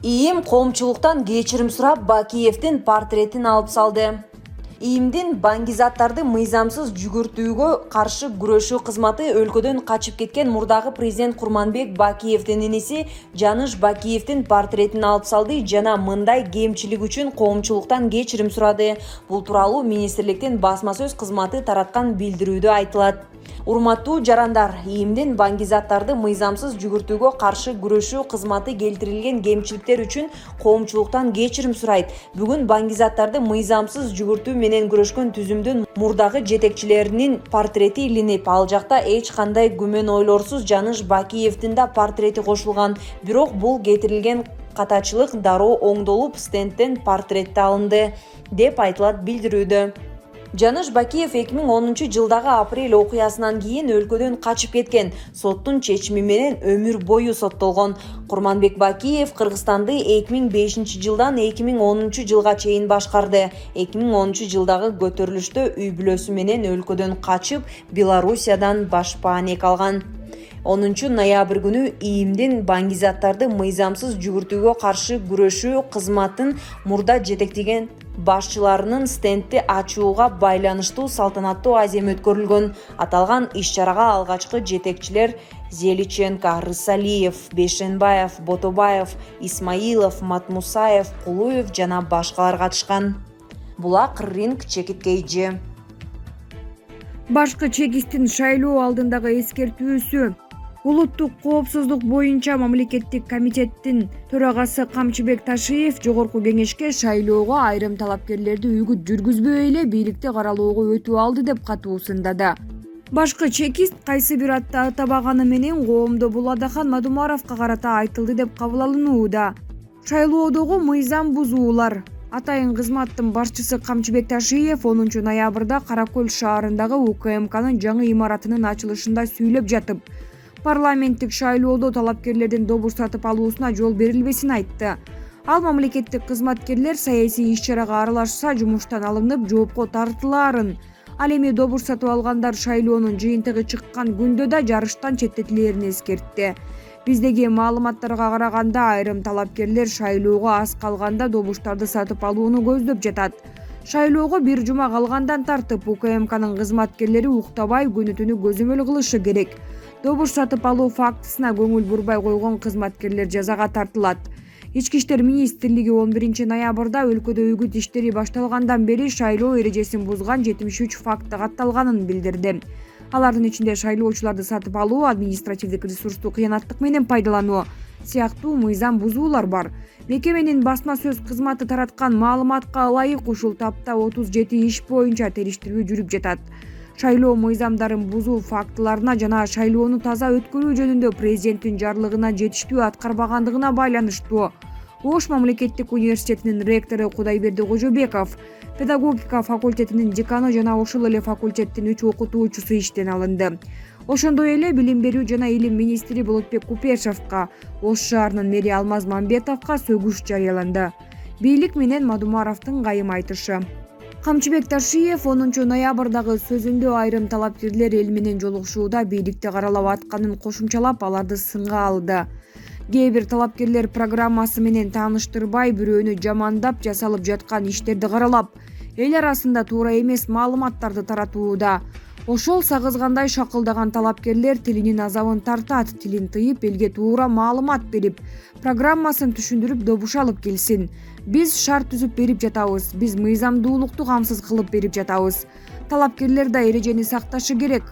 ИИМ коомчулуктан кечирим сурап Бакиевдин портретин алып салды. ИИМдин баңгизаттарды мыйзамсыз жүгүртүүгө каршы күрөшүү кызматы өлкөдөн качып кеткен мурдагы президент Курманбек Бакиевдин иниси Жаныш Бакиевдин портретин алып салды жана мындай кемчилик үчүн коомчулуктан кечирим сурады. Бул тууралуу министрликтин басма сөз кызматы тараткан билдирүүдө айтылат. Урматтуу жарандар, ИИМдин баңгизаттарды мыйзамсыз жүгүртүүгө каршы күрөшүү кызматы келтирилген кемчиликтер үчүн коомчулуктан кечирим сурайт. Бүгүн баңгизаттарды мыйзамсыз жүгүртүү менен күрөшкөн түзүмдүн мурдагы жетекчилеринин портрети илинип, ал жакта эч кандай күмөн ойлорсуз Жаныш Бакиевдин да портрети кошулган. Бирок бул кетирилген катачылык дароо оңдолуп, стендтен портретти алынды, деп айтылат билдирүүдө. Жаныш Бакиев 2010-жылдагы апрель окуясынан кийин өлкөдөн качып кеткен. Соттун чечими менен өмүр бою соттолгон. Курманбек Бакиев Кыргызстанды 2005-жылдан 2010-жылга чейин башкарды. 2010-жылдагы көтөрүлүштө үй бүлөсү менен өлкөдөн качып, Белоруссиядан башпаанек алган. 10-ноябрь күнү ИИМдин баңгизаттарды мыйзамсыз жүгүртүүгө каршы күрөшүү кызматын мурда жетектеген башчыларынын стендти ачууга байланыштуу салтанаттуу азем өткөрүлгөн. Аталган иш-чарага алгачкы жетекчилер Зеличенко, Рысалиев, Бешенбаев, Ботобаев, Исмаилов, Матмусаев, Кулуев жана башкалар катышкан. Булак ринг чекиткейжи. Башкы чекистин шайлоо алдындагы эскертүүсү. Улуттук коопсуздук боюнча мамлекеттик комитеттин төрагасы Камчыбек Ташиев жогорку кеңешке шайлоого айрым талапкерлерди үгүт жүргүзбөй эле бийликти каралоого өтүп алды деп катуу сындады. Башкы чекист кайсы бир атты атабаганы менен коомдо Буладахан Мадумаровго карата айтылды деп кабыл алынууда. Шайлоодогу мыйзам бузуулар. Атайын кызматтын башчысы Камчыбек Ташиев 10 ноябрда Каракөл шаарындагы УКМКнын жаңы имаратынын ачылышында сүйлөп жатып, парламенттик шайлоодо талапкерлердин добуш сатып алуусуна жол берилбесин айтты. Ал мамлекеттик кызматкерлер саясий иш-чарага аралашса жумуштан алынып, жоопко тартылаарын, ал эми добуш сатып алгандар шайлоонун жыйынтыгы чыккан күндө да жарыштан четтетилээрин эскертти. Биздеги маалыматтарга караганда айрым талапкерлер шайлоого аз калганда добуштарды сатып алууну көздөп жатат. Шайлоого бир жума калгандан тартып УКМКнын кызматкерлери уктабай күнү-түнү көзөмөл кылышы керек. Добуш сатып алуу фактысына көңүл бурбай койгон кызматкерлер жазага тартылат. Ички иштер министрлиги 11 ноябрда өлкөдө үгүт иштери башталгандан бери шайлоо эрежесин бузган 73 факты катталганын билдирди. Алардын ичинде шайлоочуларды сатып алуу, административдик ресурсту кыянаттык менен пайдалануу сыяктуу мыйзам бузуулар бар. Мекеменин басма сөз кызматы тараткан маалыматка ылайык ушул тапта 37 иш боюнча териштирүү жүрүп жатат. Шайлоо мыйзамдарын бузуу фактыларына жана шайлоону таза өткөрүү жөнүндө президенттин жарлыгына жетиштүү аткарбагандыгына байланыштуу Ош мамлекеттик университетинин ректору Кудайберди Кожобеков, педагогика факультетинин деканы жана ошол эле факультеттин 3 окутуучусу иштен алынды. Ошондой эле билим берүү жана илим министри Болотбек Купешевка, Ош шаарынын мэри Алмаз Мамбетовго сөгүш жарыяланды. Бийлик менен Мадумаровдун кайым айтышы. Камчыбек Ташиев 10 ноябрдагы сөзүндө айрым талапкерлер эл менен жолугушууда бийликти каралап атканын кошумчалап, аларды сынга алды. Кээ бир талапкерлер программасы менен тааныштырбай, бирөөнү жамандап жасалып жаткан иштерди каралап, эл арасында туура эмес маалыматтарды таратууда. Ошол сагызгандай шакылдаган талапкерлер тилинин азабын тартат, тилин тыйып, элге туура маалымат берип, программасын түшүндүрүп добуш алып келсин. Биз шарт түзүп берип жатабыз, биз мыйзамдуулукту камсыз кылып берип жатабыз. Талапкерлер да эрежени сакташы керек.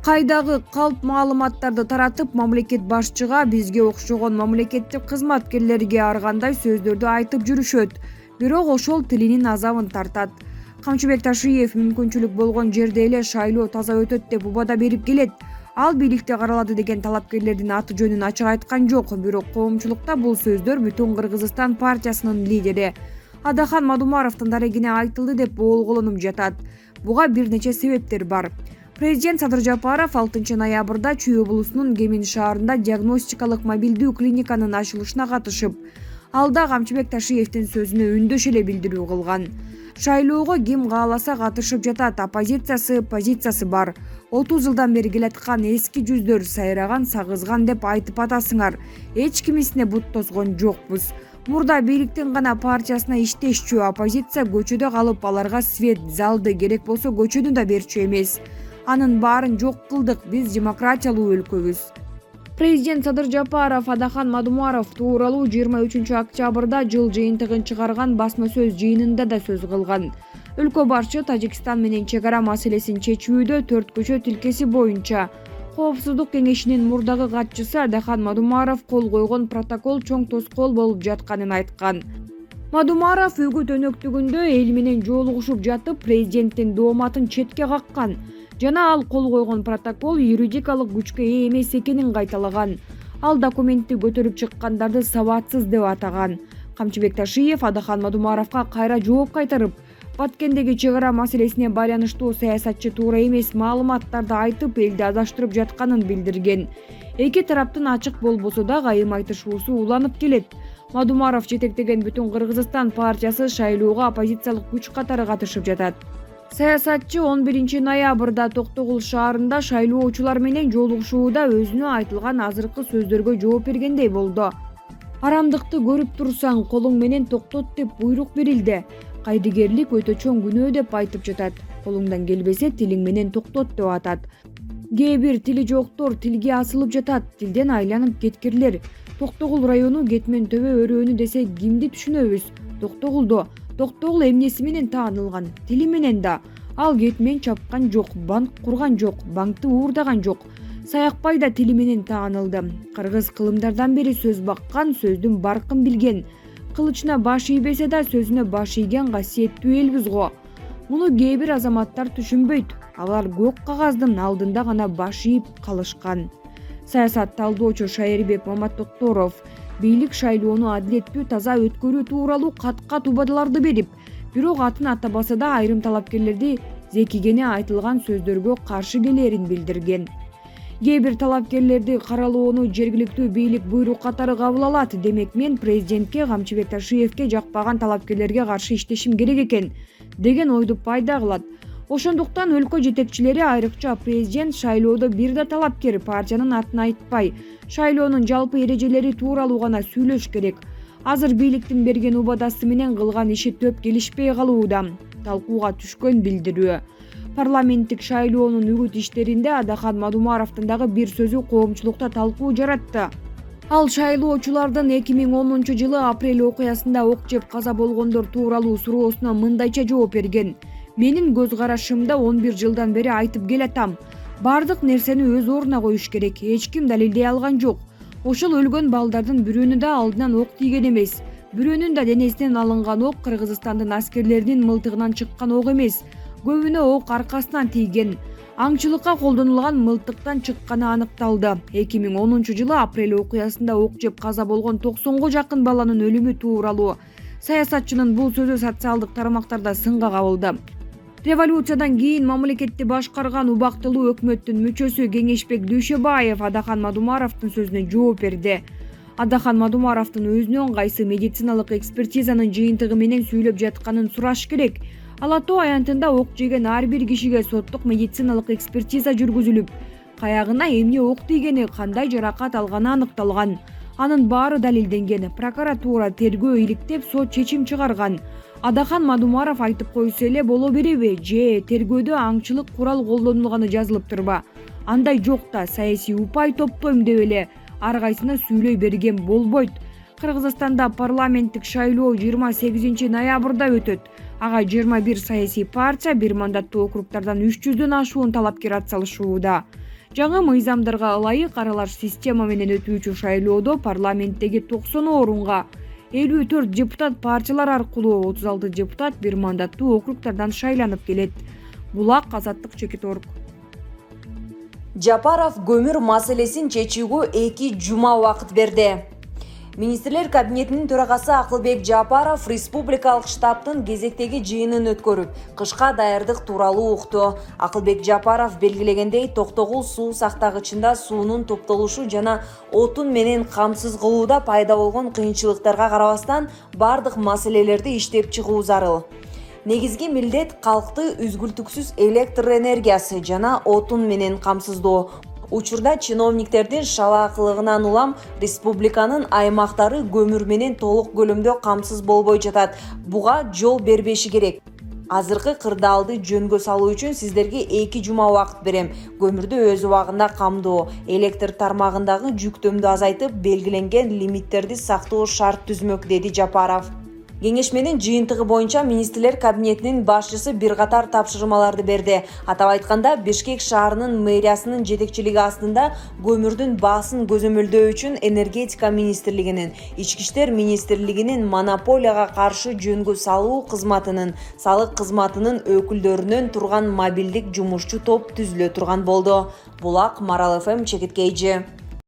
Кайдагы калп маалыматтарды таратып, мамлекет башчыга, бизге окшогон мамлекеттик кызматкерлерге ар кандай сөздөрдү айтып жүрүшөт. Бирок ошол тилинин азабын тартат. Камчыбек Ташиев мүмкүнчүлүк болгон жерде эле шайлоо таза өтөт деп убада берип келет. Ал бийликти каралады деген талапкерлердин аты жөнүн ачык айткан жок, бирок коомчулукта бул сөздөр Бүтүн Кыргызстан партиясынын лидери Адахан Мадумаровдун дарегине айтылды деп боолголонуп жатат. Буга бир нече себептер бар. Президент Садыр Жапаров 6 ноябрда Чүй облусунун Кемин шаарында диагностикалык мобилдүү клиниканын ачылышына катышып, алда Камчыбек Ташиевдин сөзүнө үндөш эле билдирүү кылган. Шайлоого ким кааласа катышып жатат, оппозициясы, позициясы бар. 30 жылдан бери келаткан эски жүздөр сайраган, сагызган деп айтып атасыңар. Эч кимисине бут тосгон жокпуз. Мурда бийликтин гана партиясына иштешчү, оппозиция көчөдө калып, аларга свет, залды, керек болсо көчөнү да берчү эмес. Анын баарын жок кылдык, биз демократиялуу өлкөбүз. Президент Садыр Жапаров Адахан Мадумаров тууралуу 23 октябрда жыл жыйынтыгын чыгарган басма сөз жыйынында да сөз кылган. Өлкө башчы Тажикстан менен чек ара маселесин чечүүдө 4 көчө тилкеси боюнча Коопсуздук кеңешинин мурдагы катчысы Адахан Мадумаров кол койгон протокол чоң тоскоол болуп жатканын айткан. Мадумаров үгүт өнөктүгүндө эл менен жолугушуп жатып, президенттин дооматын четке каккан жана ал кол койгон протокол юридикалык күчкө ээ эмес экенин кайталаган. Ал документти көтөрүп чыккандарды сабатсыз деп атаган. Камчыбек Ташиев Адахан Мадумаровго кайра жооп кайтарып, Баткендеги чек ара маселесине байланыштуу саясатчы туура эмес маалыматтарды айтып, элди адаштырып жатканын билдирген. Эки тараптын ачык болбосо да айым айтышуусу уланып келет. Мадумаров жетектеген Бүтүн Кыргызстан партиясы шайлоого оппозициялык күч катары катышып жатат. Саясатчы 11 ноябрда Токтогул шаарында шайлоочулар менен жолугушууда өзүнө айтылган азыркы сөздөргө жооп бергендей болду. Арамдыкты көрүп турсаң, колуң менен токтот деп буйрук берилди. Кайдыгерлик өтө чоң күнөө деп айтып жатат. Колуңдан келбесе тилиң менен токтот деп атат. Кээ бир тили жоктор тилге асылып жатат, тилден айланып кеткирлер. Токтогул району Кетмен төбө өрөөнү десе кимди түшүнөбүз? Токтогул эмнеси менен таанылган? Тили менен да. Ал Кетмен чапкан жок, банк курган жок, банкты уурдаган жок. Саякбай да тили менен таанылды. Кыргыз кылымдардан бери сөз баккан, сөздүн баркын билген. Кылычына баш ийбесе да сөзүнө баш ийген касиеттүү элбиз го. Муну кээ бир азаматтар түшүнбөйт. Алар көк кагаздын алдында гана баш ийип калышкан. Саясат талдоочу Шайырбек Маматокторов бийлик шайлоону адилеттүү, таза өткөрүү тууралуу кат-кат убадаларды берип, бирок атын атабаса да айрым талапкерлерди зекигене айтылган сөздөргө каршы келерин билдирген. Кээ бир талапкерлерди каралоону жергиликтүү бийлик буйрук катары кабыл алат. Демек мен президентке, Камчыбек Ташиевке жакпаган талапкерлерге каршы иштешим керек экен деген ойду пайда кылат. Ошондуктан өлкө жетекчилери, айрыкча президент, шайлоодо бир да талапкер партиянын атын айтпай, шайлоонун жалпы эрежелери тууралуу гана сүйлөш керек. Азыр бийликтин берген убадасы менен кылган иши төп келишпей калууда. Талкууга түшкөн билдирүү. Парламенттик шайлоонун үгүт иштеринде Адахан Мадумаровдун дагы бир сөзү коомчулукта талкуу жаратты. Ал шайлоочулардын 2010 жылы апрель окуясында ок жеп каза болгондор тууралуу суроосуна мындайча жооп берген. Менин көз карашымда 11 жылдан бери айтып келатам. Бардык нерсени өз ордуна коюш керек. Эч ким далилдей алган жок. Ошол өлгөн балдардын бирөөнү да алдынан ок тийген эмес. Бирөөнүн да денесинен алынган ок Кыргызстандын аскерлеринин мылтыгынан чыккан ок эмес. Көбүнө ок аркасынан тийген. Аңчылыкка колдонулган мылтыктан чыкканы аныкталды. 2010 жылы апрель окуясында ок жеп каза болгон 90го жакын баланын өлүмү тууралуу саясатчынын бул сөзү социалдык тармактарда сынга кабылды. Революциядан кийин мамлекетти башкарган убактылуу өкмөттүн мүчөсү Кеңешбек Дүйшөбаев Адахан Мадумаровдун сөзүнө жооп берди. Адахан Мадумаровдун өзүнөн кайсы медициналык экспертизанын жыйынтыгы менен сүйлөп жатканын сураш керек. Алатоо аянтында ок жеген ар бир кишиге соттук медициналык экспертиза жүргүзүлүп, каягына эмне ок тийгени, кандай жаракат алганы аныкталган. Анын баары далилденген. Прокуратура тергөө иликтеп, сот чечим чыгарган. Адахан Мадумаров айтып койсо эле боло береби? Же тергөөдө аңчылык курал колдонулганы жазылып турба? Андай жок да, саясий упай топтойм деп эле ар кайсына сүйлөй берген болбойт. Кыргызстанда парламенттик шайлоо 28 ноябрда өтөт. Ага 21 саясий партия, бир мандаттуу округдардан 300дөн ашуун талапкер атсалышууда. Жаңы мыйзамдарга ылайык аралаш система менен өтүүчү шайлоодо парламенттеги 90 орунга 54 депутат партиялар аркылуу, 36 депутат бир мандаттуу округдардан шайланып келет. Булак, Азаттык, Чекиторг. Жапаров көмүр маселесин чечүүгө 2 жума убакыт берди. Министрлер кабинетинин төрагасы Акылбек Жапаров республикалык штабтын кезектеги жыйынын өткөрүп, кышка даярдык тууралуу укту. Акылбек Жапаров белгилегендей, Токтогул суу сактагычында суунун топтолушу жана отун менен камсыз кылууда пайда болгон кыйынчылыктарга карабастан бардык маселелерди иштеп чыгуу зарыл. Негизги милдет калкты үзгүлтүксүз электр энергиясы жана отун менен камсыздоо. Учурда чиновниктердин шалаакылыгынан улам республиканын аймактары көмүр менен толук көлөмдө камсыз болбой жатат. Буга жол бербеши керек. Азыркы кырдаалды жөнгө салуу үчүн сиздерге 2 жума убакыт берем. Көмүрдү өз убагында камдоо, электр тармагындагы жүктөмдү азайтып, белгиленген лимиттерди сактоо шарт түзмөк, деди Жапаров. Кеңешменин жыйынтыгы боюнча министрлер кабинетинин башчысы бир катар тапшырмаларды берди. Атап айтканда, Бишкек шаарынын мэриясынын жетекчилиги астында көмүрдүн баасын көзөмөлдөө үчүн энергетика министрлигинин, ички иштер министрлигинин монополияга каршы жөнгө салуу кызматынын, салык кызматынын өкүлдөрүнөн турган мобилдик жумушчу топ түзүлө турган болду. Булак, Марал ФМ, Чекиткейчи.